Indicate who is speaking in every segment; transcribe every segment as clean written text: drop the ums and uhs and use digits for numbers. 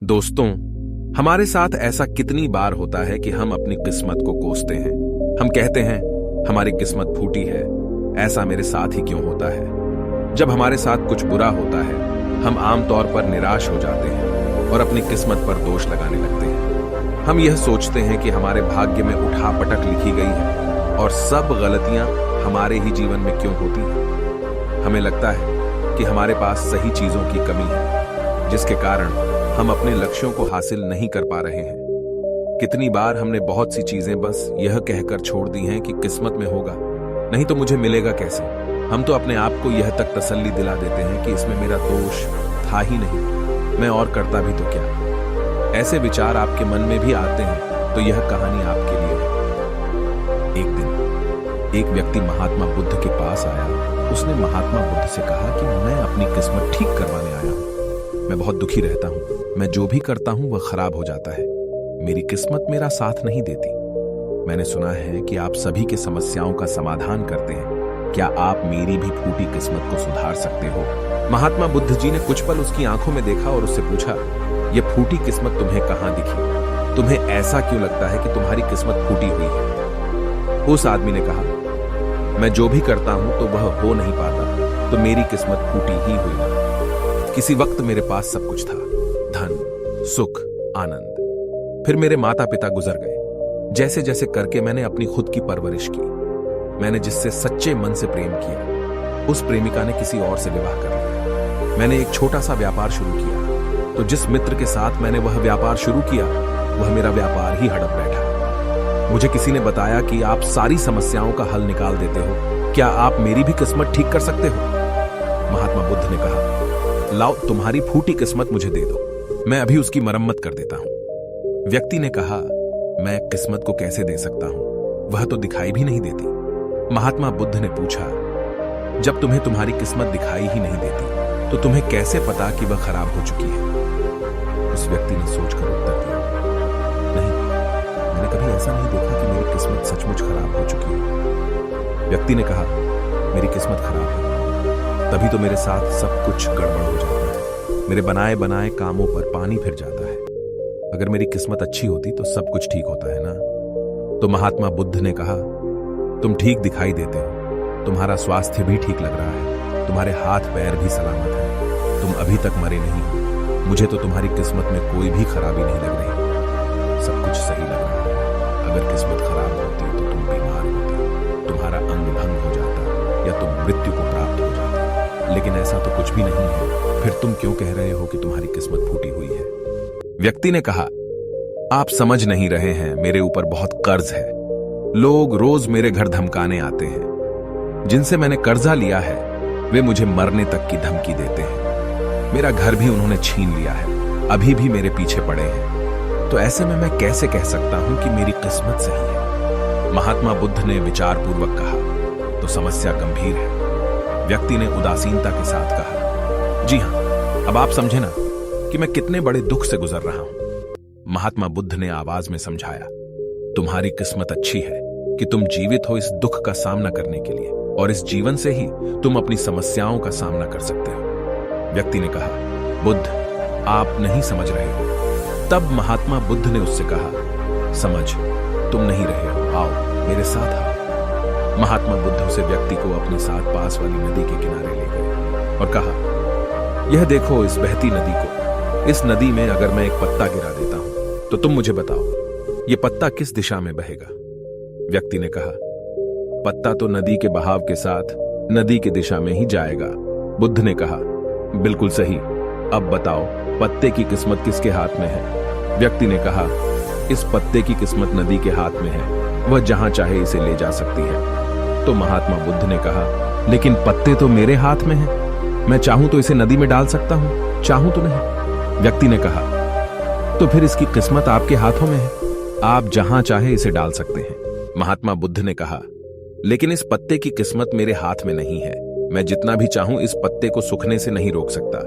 Speaker 1: दोस्तों, हमारे साथ ऐसा कितनी बार होता है कि हम अपनी किस्मत को कोसते हैं। हम कहते हैं हमारी किस्मत फूटी है, ऐसा मेरे साथ ही क्यों होता है। जब हमारे साथ कुछ बुरा होता है हम आमतौर पर निराश हो जाते हैं और अपनी किस्मत पर दोष लगाने लगते हैं। हम यह सोचते हैं कि हमारे भाग्य में उठापटक लिखी गई है और सब गलतियां हमारे ही जीवन में क्यों होती हैं। हमें लगता है कि हमारे पास सही चीजों की कमी है, जिसके कारण हम अपने लक्ष्यों को हासिल नहीं कर पा रहे हैं। कितनी बार हमने बहुत सी चीजें बस यह कहकर छोड़ दी हैं कि किस्मत में होगा, नहीं तो मुझे मिलेगा कैसे। हम तो अपने आप को यह तक तसल्ली दिला देते हैं कि इसमें मेरा दोष था ही नहीं, मैं और करता भी तो क्या। ऐसे विचार आपके मन में भी आते हैं तो यह कहानी आपके लिए है। एक दिन एक व्यक्ति महात्मा बुद्ध के पास आया। उसने महात्मा बुद्ध से कहा कि मैं अपनी किस्मत ठीक करवाने आया हूं। मैं बहुत दुखी रहता हूं, मैं जो भी करता हूं वह खराब हो जाता है। मेरी किस्मत मेरा साथ नहीं देती। मैंने सुना है कि आप सभी की समस्याओं का समाधान करते हैं। क्या आप मेरी भी फूटी किस्मत को सुधार सकते हो? महात्मा बुद्ध जी ने कुछ पल उसकी आंखों में देखा और उससे पूछा, यह फूटी किस्मत तुम्हें कहां दिखी? तुम्हें ऐसा क्यों लगता है कि तुम्हारी किस्मत फूटी हुई है? उस आदमी ने कहा, मैं जो भी करता हूं तो वह हो नहीं पाता, तो मेरी किस्मत फूटी ही हुई है। किसी वक्त मेरे पास सब कुछ था, धन, सुख, आनंद। फिर मेरे माता पिता गुजर गए। जैसे जैसे करके मैंने अपनी खुद की परवरिश की। मैंने जिससे सच्चे मन से प्रेम किया, उस प्रेमिका ने किसी और से विवाह कर लिया। मैंने एक छोटा सा व्यापार शुरू किया, तो जिस मित्र के साथ मैंने वह व्यापार शुरू किया वह मेरा व्यापार ही हड़प बैठा। मुझे किसी ने बताया कि आप सारी समस्याओं का हल निकाल देते हो, क्या आप मेरी भी किस्मत ठीक कर सकते हो? महात्मा बुद्ध ने कहा, लाओ तुम्हारी फूटी किस्मत मुझे दे दो, मैं अभी उसकी मरम्मत कर देता हूं। व्यक्ति ने कहा, मैं किस्मत को कैसे दे सकता हूं, वह तो दिखाई भी नहीं देती। महात्मा बुद्ध ने पूछा, जब तुम्हें तुम्हारी किस्मत दिखाई ही नहीं देती तो तुम्हें कैसे पता कि वह खराब हो चुकी है? उस व्यक्ति ने सोचकर उत्तर दिया, नहीं, मैंने कभी ऐसा नहीं देखा कि मेरी किस्मत सचमुच खराब हो चुकी है। व्यक्ति ने कहा, मेरी किस्मत खराब है, तभी तो मेरे साथ सब कुछ गड़बड़ हो जाता है। मेरे बनाए बनाए कामों पर पानी फिर जाता है। अगर मेरी किस्मत अच्छी होती तो सब कुछ ठीक होता है ना। तो महात्मा बुद्ध ने कहा, तुम ठीक दिखाई देते हो, तुम्हारा स्वास्थ्य भी ठीक लग रहा है, तुम्हारे हाथ पैर भी सलामत हैं, तुम अभी तक मरे नहीं हो। मुझे तो तुम्हारी किस्मत में कोई भी खराबी नहीं लग रही, सब कुछ सही लग रहा है। अगर किस्मत खराब होती तो तुम बीमार होते, तुम्हारा अंग भंग हो जाता या तुम मृत्यु को प्राप्त हो जाते, लेकिन ऐसा तो कुछ भी नहीं है। फिर तुम क्यों कह रहे हो कि तुम्हारी किस्मत फूटी हुई है? व्यक्ति ने कहा, आप समझ नहीं रहे हैं, मेरे ऊपर बहुत कर्ज है। लोग रोज मेरे घर धमकाने आते हैं। जिनसे मैंने कर्जा लिया है वे मुझे मरने तक की धमकी देते हैं। मेरा घर भी उन्होंने छीन लिया है, अभी भी मेरे पीछे पड़े हैं। तो ऐसे में मैं कैसे कह सकता हूं कि मेरी किस्मत सही है? महात्मा बुद्ध ने विचारपूर्वक कहा, तो समस्या गंभीर है। व्यक्ति ने उदासीनता के साथ कहा, जी हां, अब आप समझे ना कि मैं कितने बड़े दुख से गुजर रहा हूं। महात्मा बुद्ध ने आवाज में समझाया, तुम्हारी किस्मत अच्छी है कि तुम जीवित हो इस दुख का सामना करने के लिए, और इस जीवन से ही तुम अपनी समस्याओं का सामना कर सकते हो। व्यक्ति ने कहा, बुद्ध, आप नहीं समझ रहे हो। तब महात्मा बुद्ध ने उससे कहा, समझ तुम नहीं रहे हो, आओ मेरे साथ आओ। महात्मा बुद्ध उसे व्यक्ति को अपने साथ पास वाली नदी के किनारे ले गए और कहा, यह देखो इस बहती नदी को। इस नदी में अगर मैं एक पत्ता गिरा देता हूं तो तुम मुझे बताओ, यह पत्ता किस दिशा में बहेगा? व्यक्ति ने कहा, पत्ता तो नदी के बहाव के साथ नदी की दिशा में ही जाएगा। बुद्ध ने कहा, बिल्कुल सही। अब बताओ, पत्ते की किस्मत किसके हाथ में है? व्यक्ति ने कहा, इस पत्ते की किस्मत नदी के हाथ में है, वह जहां चाहे इसे ले जा सकती है। तो महात्मा बुद्ध ने कहा, लेकिन पत्ते तो मेरे हाथ में हैं, मैं चाहूं तो इसे नदी में डाल सकता हूं, चाहूं तो नहीं। व्यक्ति ने कहा, तो फिर इसकी किस्मत आपके हाथों में है, आप जहां चाहे इसे डाल सकते हैं। महात्मा बुद्ध ने कहा, लेकिन इस पत्ते की किस्मत मेरे हाथ में नहीं है, मैं जितना भी चाहूं इस पत्ते को सूखने से नहीं रोक सकता।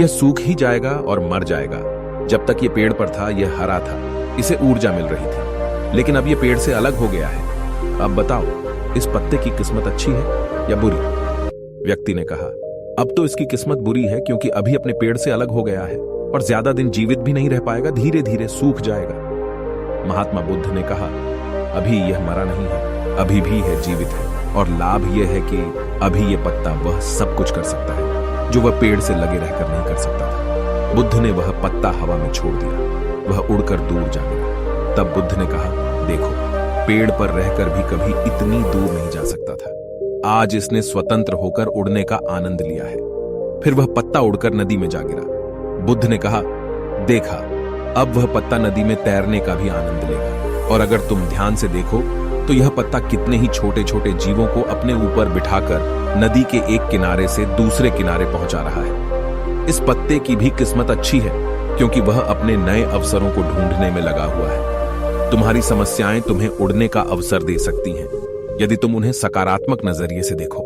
Speaker 1: यह सूख ही जाएगा और मर जाएगा। जब तक ये पेड़ पर था यह हरा था, इसे ऊर्जा मिल रही थी, लेकिन अब यह पेड़ से अलग हो गया है। अब बताओ, इस पत्ते की किस्मत अच्छी है या बुरी? व्यक्ति ने कहा, अब तो इसकी किस्मत बुरी है क्योंकि अभी अपने पेड़ से अलग हो गया है और ज्यादा दिन जीवित भी नहीं रह पाएगा, धीरे धीरे सूख जाएगा। महात्मा बुद्ध ने कहा, अभी यह मरा नहीं है, अभी भी है, जीवित है, और लाभ यह है कि अभी यह पत्ता वह सब कुछ कर सकता है जो वह पेड़ से लगे रहकर नहीं कर सकता था। बुद्ध ने वह पत्ता हवा में छोड़ दिया, वह उड़कर दूर जा गिरा। तब बुद्ध ने कहा, देखो, पेड़ पर रहकर भी कभी इतनी दूर नहीं जा सकता था, आज इसने स्वतंत्र होकर उड़ने का आनंद लिया है। फिर वह पत्ता उड़कर नदी में जा गिरा। बुद्ध ने कहा, देखा, अब वह पत्ता नदी में तैरने का भी आनंद लेगा, और अगर तुम ध्यान से देखो तो यह पत्ता कितने ही छोटे छोटे जीवों को अपने ऊपर बिठाकर नदी के एक किनारे से दूसरे किनारे पहुंचा रहा है। इस पत्ते की भी किस्मत अच्छी है, क्योंकि वह अपने नए अवसरों को ढूंढने में लगा हुआ है। तुम्हारी समस्याएं तुम्हें उड़ने का अवसर दे सकती हैं, यदि तुम उन्हें सकारात्मक नजरिए से देखो।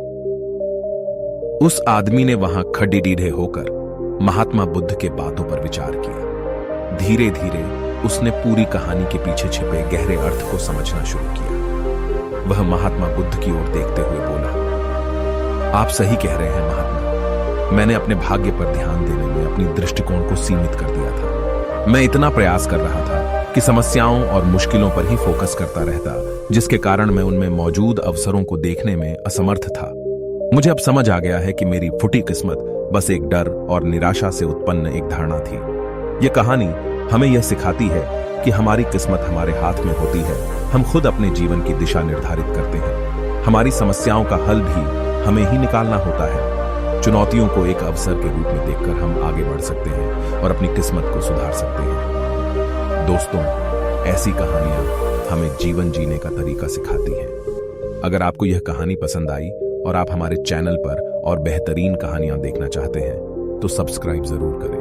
Speaker 1: उस आदमी ने वहां खड़ीडीढ़े होकर महात्मा बुद्ध के बातों पर विचार किया। धीरे धीरे उसने पूरी कहानी के पीछे छिपे गहरे अर्थ को समझना शुरू किया। वह महात्मा बुद्ध की ओर देखते हुए बोला, आप सही कह रहे हैं महात्मा, मैंने अपने भाग्य पर ध्यान देने में अपनी दृष्टिकोण को सीमित कर दिया था। मैं इतना प्रयास कर रहा था कि समस्याओं और मुश्किलों पर ही फोकस करता रहता, जिसके कारण मैं उनमें मौजूद अवसरों को देखने में असमर्थ था। मुझे अब समझ आ गया है कि मेरी फूटी किस्मत बस एक डर और निराशा से उत्पन्न एक धारणा थी। यह कहानी हमें यह सिखाती है कि हमारी किस्मत हमारे हाथ में होती है, हम खुद अपने जीवन की दिशा निर्धारित करते हैं। हमारी समस्याओं का हल भी हमें ही निकालना होता है। चुनौतियों को एक अवसर के रूप में देखकर हम आगे बढ़ सकते हैं और अपनी किस्मत को सुधार सकते हैं। दोस्तों, ऐसी कहानियां हमें जीवन जीने का तरीका सिखाती हैं। अगर आपको यह कहानी पसंद आई और आप हमारे चैनल पर और बेहतरीन कहानियां देखना चाहते हैं तो सब्सक्राइब जरूर करें।